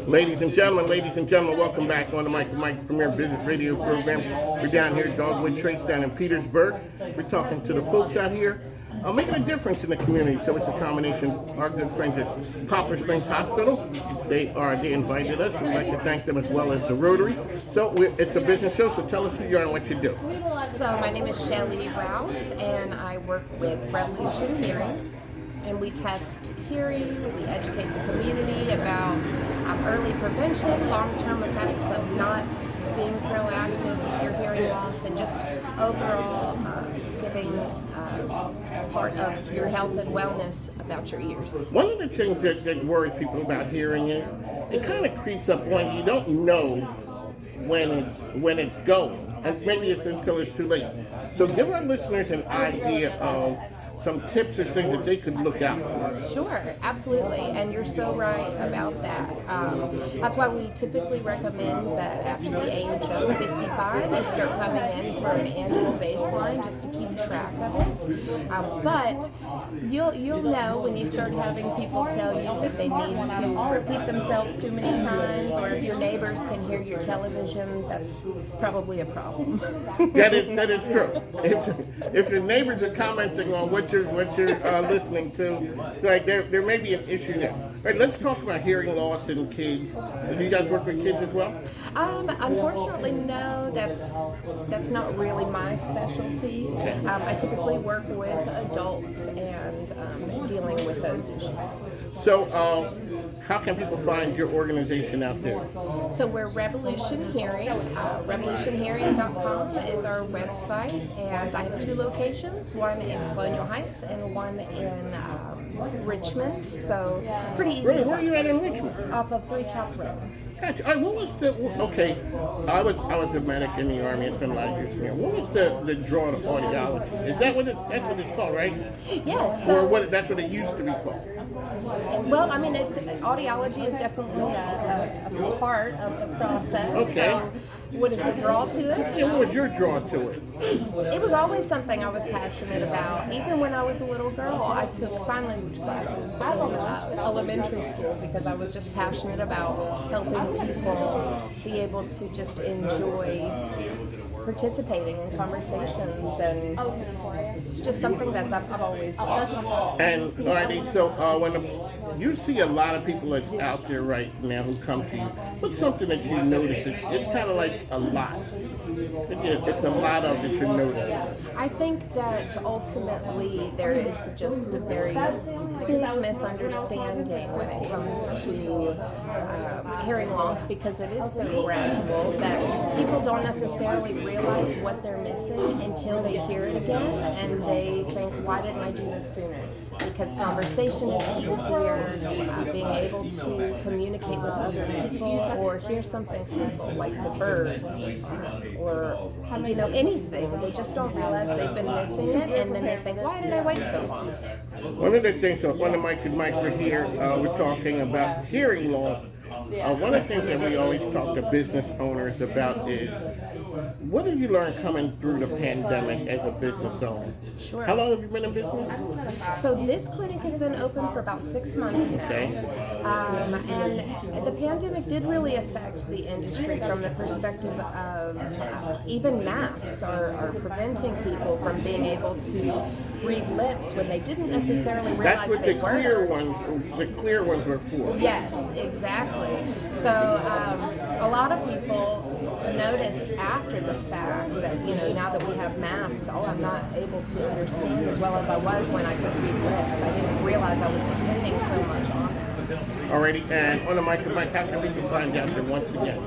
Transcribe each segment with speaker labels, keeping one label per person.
Speaker 1: Ladies and gentlemen, welcome back on the Mike Premier Business Radio program. We're down here at Dogwood Trace down in Petersburg. We're talking to the folks out here making a difference in the community. So it's a combination of our good friends at Poplar Springs Hospital. They invited us. We'd like to thank them as well as the Rotary. So it's a business show, so tell us who you are and what you do.
Speaker 2: So my name is Shelly Rouse, and I work with Revolution Hearing. And we test hearing, we educate the community about early prevention, long-term effects of not being proactive with your hearing loss, and just overall giving part of your health and wellness about your ears.
Speaker 1: One of the things that worries people about hearing is it kind of creeps up on you. Don't know when it's going, and maybe it's until it's too late. So give our listeners an idea of some tips or things that they could look out for.
Speaker 2: Sure, absolutely, and you're so right about that. That's why we typically recommend that after the age of 55, you start coming in for an annual baseline just to keep track of it. But you'll know when you start having people tell you that they need to repeat themselves too many times, or if your neighbors can hear your television, that's probably a problem.
Speaker 1: That is true. If your neighbors are commenting on what you're listening to, it's like there may be an issue there. All right, let's talk about hearing loss in kids. Do you guys work with kids as well?
Speaker 2: Unfortunately, no. That's not really my specialty. I typically work with adults and dealing with those issues.
Speaker 1: So, how can people find your organization out there?
Speaker 2: So we're Revolution Hearing. RevolutionHearing.com is our website, and I have 2 locations, one in Colonial Heights and one in Richmond. So pretty easy.
Speaker 1: Really? Where are you at in Richmond?
Speaker 2: Off of Three Chop Road.
Speaker 1: Gotcha. All right, what was okay, I was a medic in the Army. It's been a lot of years from here. What was the draw to audiology? Is that that's what it's called, right?
Speaker 2: Yes.
Speaker 1: Or that's what it used to be called?
Speaker 2: Well, I mean, audiology is definitely a part of the process.
Speaker 1: Okay.
Speaker 2: So what is the draw to it?
Speaker 1: Yeah, what was your draw to it?
Speaker 2: It was always something I was passionate about. Even when I was a little girl, I took sign language classes in elementary school because I was just passionate about helping people be able to just enjoy participating in conversations, and it's just something that I've always loved.
Speaker 1: And alrighty, so when you see a lot of people that's out there right now who come to you, what's something that you notice? It's kind of like a lot. It's a lot of that you're noticing.
Speaker 2: I think that ultimately there is just a very big misunderstanding when it comes to hearing loss, because it is so gradual that people don't necessarily realize what they're missing until they hear it again, and they think, why didn't I do this sooner? Because conversation is easier, being able to communicate with other people, or hear something simple like the birds, or anything. They just don't realize they've been missing it, and then they think, why did I wait so long?
Speaker 1: One of the things, when the Mike and Mike were here, we're talking about hearing loss. One of the things that we always talk to business owners about is, what did you learn coming through the pandemic as a business owner?
Speaker 2: Sure.
Speaker 1: How long have you been in business?
Speaker 2: So this clinic has been open for about 6 months now.
Speaker 1: Okay.
Speaker 2: And the pandemic did really affect the industry from the perspective of even masks are preventing people from being able to read lips when they didn't necessarily realize
Speaker 1: That's what
Speaker 2: they
Speaker 1: the
Speaker 2: were.
Speaker 1: clear ones were for.
Speaker 2: Yes, exactly. So a lot of people noticed after the fact that, now that we have masks, I'm not able to understand as well as I was when I could read lips. I didn't realize I was depending so much on that.
Speaker 1: Alrighty, and on the Mike, how can people find you out there once again?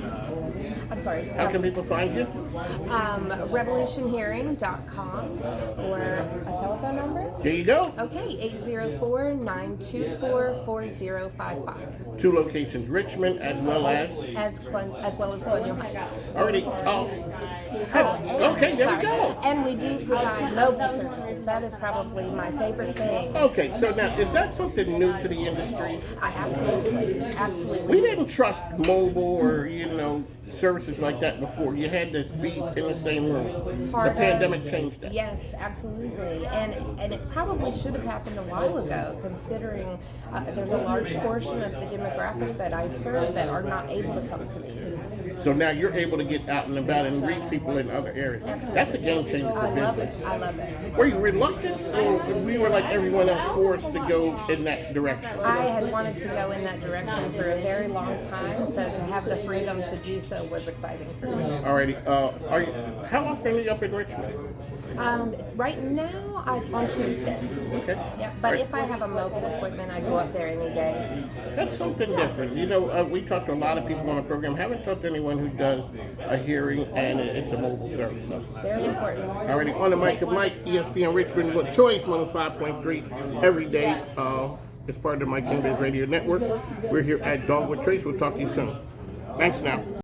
Speaker 2: I'm sorry.
Speaker 1: How can people find you?
Speaker 2: RevolutionHearing.com, or a telephone number.
Speaker 1: There you go.
Speaker 2: Okay, 804-924-4055.
Speaker 1: 2 locations, Richmond as well as
Speaker 2: Colonial Heights.
Speaker 1: already. Okay, there we go.
Speaker 2: And we do provide mobile services. That is probably my favorite thing.
Speaker 1: Okay, so now is that something new to the industry?
Speaker 2: Absolutely.
Speaker 1: We didn't trust mobile or services like that before. You had to be in the same room.
Speaker 2: Part
Speaker 1: The pandemic
Speaker 2: of-
Speaker 1: changed that.
Speaker 2: Yes, absolutely, and it probably should have happened a while ago, considering there's a large portion of the demographic that I serve that are not able to come to me.
Speaker 1: So now you're able to get out and about and reach people in other areas. That's a game changer for
Speaker 2: I love it.
Speaker 1: business.
Speaker 2: I love it.
Speaker 1: Were you reluctant, or we were like everyone else forced to go in that direction?
Speaker 2: I had wanted to go in that direction for a very long time, so to have the freedom to do so was exciting for me.
Speaker 1: Alrighty. How often are you up in Richmond?
Speaker 2: Right now, on Tuesdays.
Speaker 1: Okay.
Speaker 2: Yep, but if I have a mobile appointment, I go up there any day.
Speaker 1: That's something different. You know, we talked to a lot of people on the program. Haven't talked to anyone who does a hearing and it's a mobile service. So.
Speaker 2: Very important.
Speaker 1: Already on the mic of Mike, ESPN Richmond with Choice 105.3 every day. As part of the Mike King Biz Radio Network. We're here at Dogwood Trace. We'll talk to you soon. Thanks now.